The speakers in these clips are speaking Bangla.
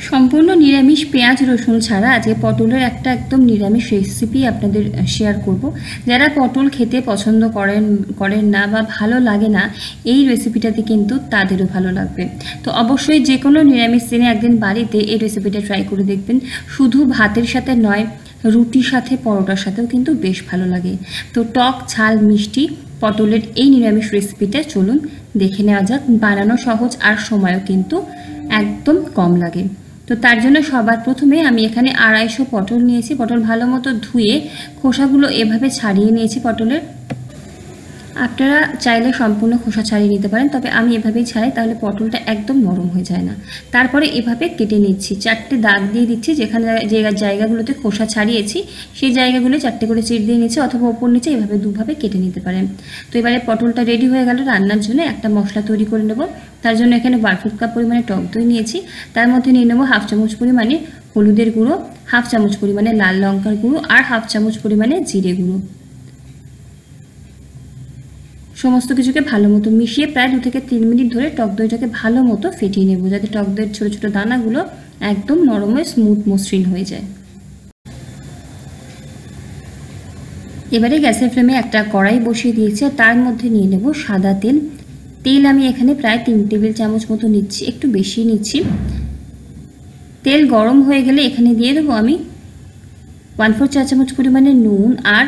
সম্পূর্ণ নিরামিষ পেঁয়াজ রসুন ছাড়া আজকে পটলের একটা একদম নিরামিষ রেসিপি আপনাদের শেয়ার করব। যারা পটল খেতে পছন্দ করেন না বা ভালো লাগে না, এই রেসিপিটাতে কিন্তু তাদেরও ভালো লাগবে। তো অবশ্যই যে কোনো নিরামিষ দিনে একদিন বাড়িতে এই রেসিপিটা ট্রাই করে দেখবেন। শুধু ভাতের সাথে নয়, রুটির সাথে পরোটার সাথেও কিন্তু বেশ ভালো লাগে। তো টক ঝাল মিষ্টি পটলের এই নিরামিষ রেসিপিটা চলুন দেখে নেওয়া যাক। বানানো সহজ আর সময়ও কিন্তু একদম কম লাগে। তো তার জন্য সবার প্রথমে আমি এখানে 250 পটল নিয়েছি। পটল ভালো মতো ধুয়ে খোসাগুলো এভাবে ছাড়িয়ে নিয়েছি পটলের। আপনারা চাইলে সম্পূর্ণ খোসা ছাড়িয়ে নিতে পারেন, তবে আমি এভাবেই ছাড়াই, তাহলে পটলটা একদম নরম হয়ে যায় না। তারপরে এভাবে কেটে নিচ্ছি, 4টে দাগ দিয়ে দিচ্ছি। যেখানে যে জায়গাগুলোতে খোসা ছাড়িয়েছি সেই জায়গাগুলো 4টে করে চিড় দিয়ে নিচ্ছি, অথবা ওপর নিচে এভাবে দুভাবে কেটে নিতে পারেন। তো এবারে পটলটা রেডি হয়ে গেল। রান্নার জন্য একটা মশলা তৈরি করে নেব। তার জন্য এখানে 1/4 কাপ পরিমাণে টক দই নিয়েছি। তার মধ্যে নিয়ে নেব 1/2 চামচ পরিমাণে হলুদের গুঁড়ো, 1/2 চামচ পরিমাণে লাল লঙ্কার গুঁড়ো আর 1/2 চামচ পরিমাণে জিরে গুঁড়ো। সমস্ত কিছুকে ভালো মতো মিশিয়ে প্রায় 2 থেকে 3 মিনিট ধরে টক দইটাকে ভালো মতো ফেটিয়ে নেব, যাতে টক দইয়ের ছোটো ছোটো দানাগুলো একদম নরম হয়ে স্মুথ মসৃণ হয়ে যায়। এবারে গ্যাসের ফ্লেমে একটা কড়াই বসিয়ে দিয়েছি, আর তার মধ্যে নিয়ে নেব সাদা তেল। তেল আমি এখানে প্রায় 3 টেবিল চামচ মতো নিচ্ছি, একটু বেশি নিচ্ছি। তেল গরম হয়ে গেলে এখানে দিয়ে দেবো আমি 1/4 চা চামচ পরিমাণে নুন আর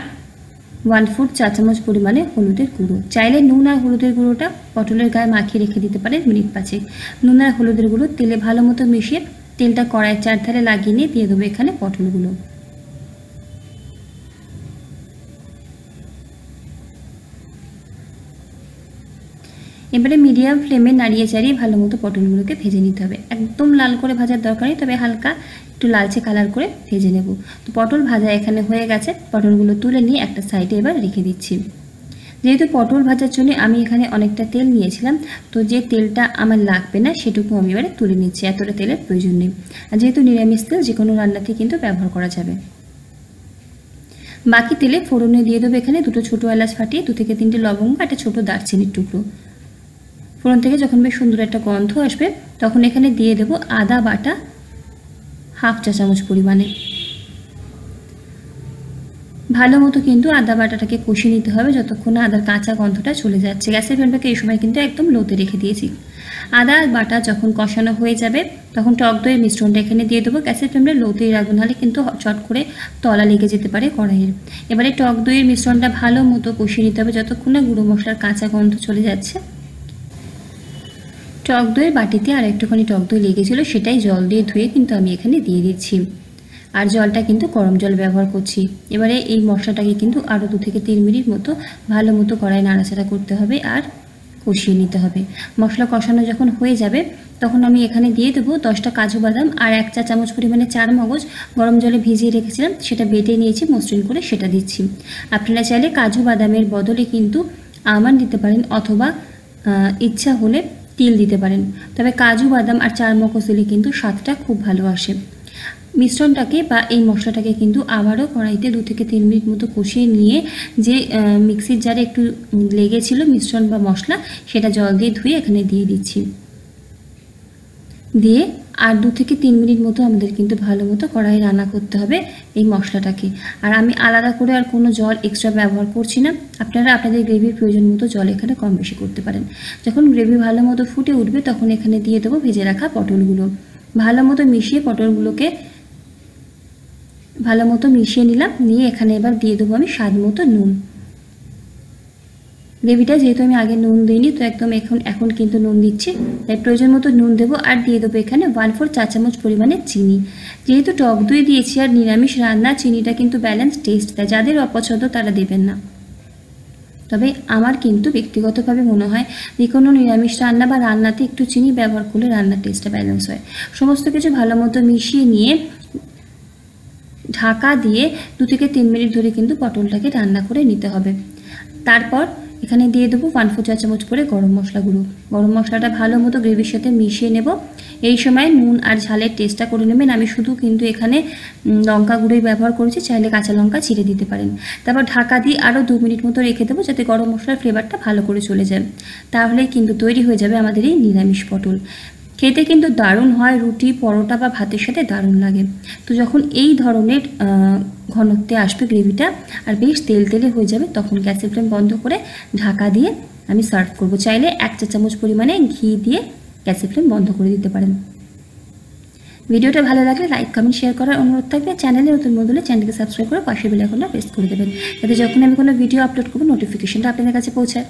1/4 চা চামচ পরিমাণে হলুদের গুঁড়ো। চাইলে নুন আর হলুদের গুঁড়োটা পটলের গায়ে মাখিয়ে রেখে দিতে পারেন মিনিট 5। নুন আর হলুদের গুঁড়ো তেলে ভালো মতো মিশিয়ে তেলটা কড়াইয়ের চারধারে লাগিয়ে নিয়ে দিয়ে দেবো এখানে পটলগুলো। এবারে মিডিয়াম ফ্লেমে নাড়িয়ে চাড়িয়ে ভালো মতো পটলগুলোকে ভেজে নিতে হবে। একদম লাল করে ভাজার দরকার নেই, তবে হালকা একটু লালচে কালার করে ভেজে নেব। তো পটল ভাজা এখানে হয়ে গেছে। পটলগুলো তুলে নিয়ে একটা সাইডে এবার রেখে দিচ্ছি। যেহেতু পটল ভাজার জন্য আমি এখানে অনেকটা তেল নিয়েছিলাম, তো যে তেলটা আমার লাগবে না সেটুকু আমি এবারে তুলে নিচ্ছি। এতটা তেলের প্রয়োজন নেই। আর যেহেতু নিরামিষ তেল যে কোনো রান্নাতে কিন্তু ব্যবহার করা যাবে। বাকি তেলে ফোড়নে দিয়ে দেবো এখানে 2টো ছোটো এলাচ ফাটিয়ে, 2 থেকে 3টে লবঙ্গ, একটা ছোটো দারচিনির টুকরো। ফোড়ন থেকে যখন বেশ সুন্দর একটা গন্ধ আসবে তখন এখানে দিয়ে দেবো আদা বাটা 1/2 চা চামচ পরিমাণে। ভালো মতো কিন্তু আদা বাটাটাকে কষিয়ে নিতে হবে যতক্ষণ না আদার কাঁচা গন্ধটা চলে যাচ্ছে। গ্যাসের ফ্লেমটাকে এই সময় কিন্তু একদম লোতে রেখে দিয়েছি। আদা বাটা যখন কষানো হয়ে যাবে তখন টক দইয়ের মিশ্রণটা এখানে দিয়ে দেবো। গ্যাসের ফ্লেমটা লোতেই রাখবো, নাহলে কিন্তু চট করে তলা লেগে যেতে পারে কড়াইয়ের। এবারে টক দইয়ের মিশ্রণটা ভালো মতো কষিয়ে নিতে হবে যতক্ষণ না গুঁড়ো মশলার কাঁচা গন্ধ চলে যাচ্ছে। টক দইয়ের বাটিতে আর একটুখানি টক দই লেগেছিলো, সেটাই জল দিয়ে ধুয়ে কিন্তু আমি এখানে দিয়ে দিচ্ছি। আর জলটা কিন্তু গরম জল ব্যবহার করছি। এবারে এই মশলাটাকে কিন্তু আরও 2 থেকে 3 মিনিট মতো ভালো মতো কড়াই নাড়াচাড়া করতে হবে আর কষিয়ে নিতে হবে। মশলা কষানো যখন হয়ে যাবে তখন আমি এখানে দিয়ে দেবো 10টা কাজু বাদাম আর 1 চা চামচ পরিমাণে চার মগজ গরম জলে ভিজিয়ে রেখেছিলাম, সেটা বেটে নিয়েছি মসৃণ করে, সেটা দিচ্ছি। আপনারা চাইলে কাজু বাদামের বদলে কিন্তু আমন্ড দিতে পারেন, অথবা ইচ্ছা হলে তিল দিতে পারেন। তবে কাজু বাদাম আর চার মগজ দিলে কিন্তু স্বাদটা খুব ভালো আসে। মিশ্রণটাকে বা এই মশলাটাকে কিন্তু আবারও কড়াইতে 2 থেকে 3 মিনিট মতো কষিয়ে নিয়ে যে মিক্সির জারে একটু লেগেছিল মিশ্রণ বা মশলা, সেটা জল দিয়ে ধুয়ে এখানে দিয়ে দিচ্ছি। দিয়ে আর 2 থেকে 3 মিনিট মতো আমাদের কিন্তু ভালো মতো কড়াইয়ে রান্না করতে হবে এই মশলাটাকে। আর আমি আলাদা করে আর কোনো জল এক্সট্রা ব্যবহার করছি না। আপনারা আপনাদের গ্রেভির প্রয়োজন মতো জল এখানে কম বেশি করতে পারেন। যখন গ্রেভি ভালো মতো ফুটে উঠবে তখন এখানে দিয়ে দেবো ভেজে রাখা পটলগুলো। ভালো মতো মিশিয়ে পটলগুলোকে ভালো মতো মিশিয়ে নিলাম। নিয়ে এখানে এবার দিয়ে দেবো আমি স্বাদ মতো নুন। গ্রেভিটা যেহেতু আমি আগে নুন দিইনি, তো একদম এখন কিন্তু নুন দিচ্ছি, তাই প্রয়োজন মতো নুন দেবো। আর দিয়ে দেবো এখানে 1/4 চা চামচ পরিমাণে চিনি। যেহেতু টক দই দিয়েছি আর নিরামিষ রান্না, চিনিটা কিন্তু ব্যালেন্স টেস্ট দেয়। যাদের অপছন্দ তারা দেবেন না, তবে আমার কিন্তু ব্যক্তিগতভাবে মনে হয় যে কোনো নিরামিষ রান্না বা রান্নাতে একটু চিনি ব্যবহার করলে রান্নার টেস্টটা ব্যালেন্স হয়। সমস্ত কিছু ভালো মতো মিশিয়ে নিয়ে ঢাকা দিয়ে 2 থেকে 3 মিনিট ধরে কিন্তু পটলটাকে রান্না করে নিতে হবে। তারপর এখানে দিয়ে দেবো 1/4 চা চামচ করে গরম মশলা গুঁড়ো। গরম মশলাটা ভালো মতো গ্রেভির সাথে মিশিয়ে নেব। এই সময় নুন আর ঝালের টেস্টটা করে নেবেন। আমি শুধু কিন্তু এখানে লঙ্কা গুঁড়োই ব্যবহার করেছি, চাইলে কাঁচা লঙ্কা চিড়ে দিতে পারেন। তারপর ঢাকা দিয়ে আরও 2 মিনিট মতো রেখে দেবো যাতে গরম মশলার ফ্লেভারটা ভালো করে চলে যায়। তাহলেই কিন্তু তৈরি হয়ে যাবে আমাদের এই নিরামিষ পটল। খেতে কিন্তু দারুণ হয়, রুটি পরোটা বা ভাতের সাথে দারুণ লাগে। তো যখন এই ধরনের ঘনত্বে আসবে গ্রেভিটা আর বেশ তেল তেলে হয়ে যাবে, তখন গ্যাসের ফ্লেম বন্ধ করে ঢাকা দিয়ে আমি সার্ভ করব। চাইলে 1 চা চামচ পরিমাণে ঘি দিয়ে গ্যাসের ফ্লেম বন্ধ করে দিতে পারেন। ভিডিওটা ভালো লাগলে লাইক কমেন্ট শেয়ার করার অনুরোধ থাকবে। চ্যানেলে নতুন বন্ধু হলে চ্যানেলকে সাবস্ক্রাইব করে পাশের বেল আইকনটা প্রেস করে দেবেন, যাতে যখন আমি কোনো ভিডিও আপলোড করবো নোটিফিকেশনটা আপনাদের কাছে পৌঁছায়।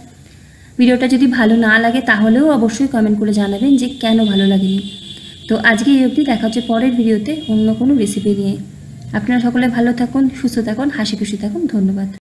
ভিডিওটা যদি ভালো না লাগে তাহলেও অবশ্যই কমেন্ট করে জানাবেন যে কেন ভালো লাগেনি। তো আজকে এই অবধি, দেখা হচ্ছে পরের ভিডিওতে অন্য কোনো রেসিপি নিয়ে। আপনারা সকলে ভালো থাকুন, সুস্থ থাকুন, হাসি খুশি থাকুন। ধন্যবাদ।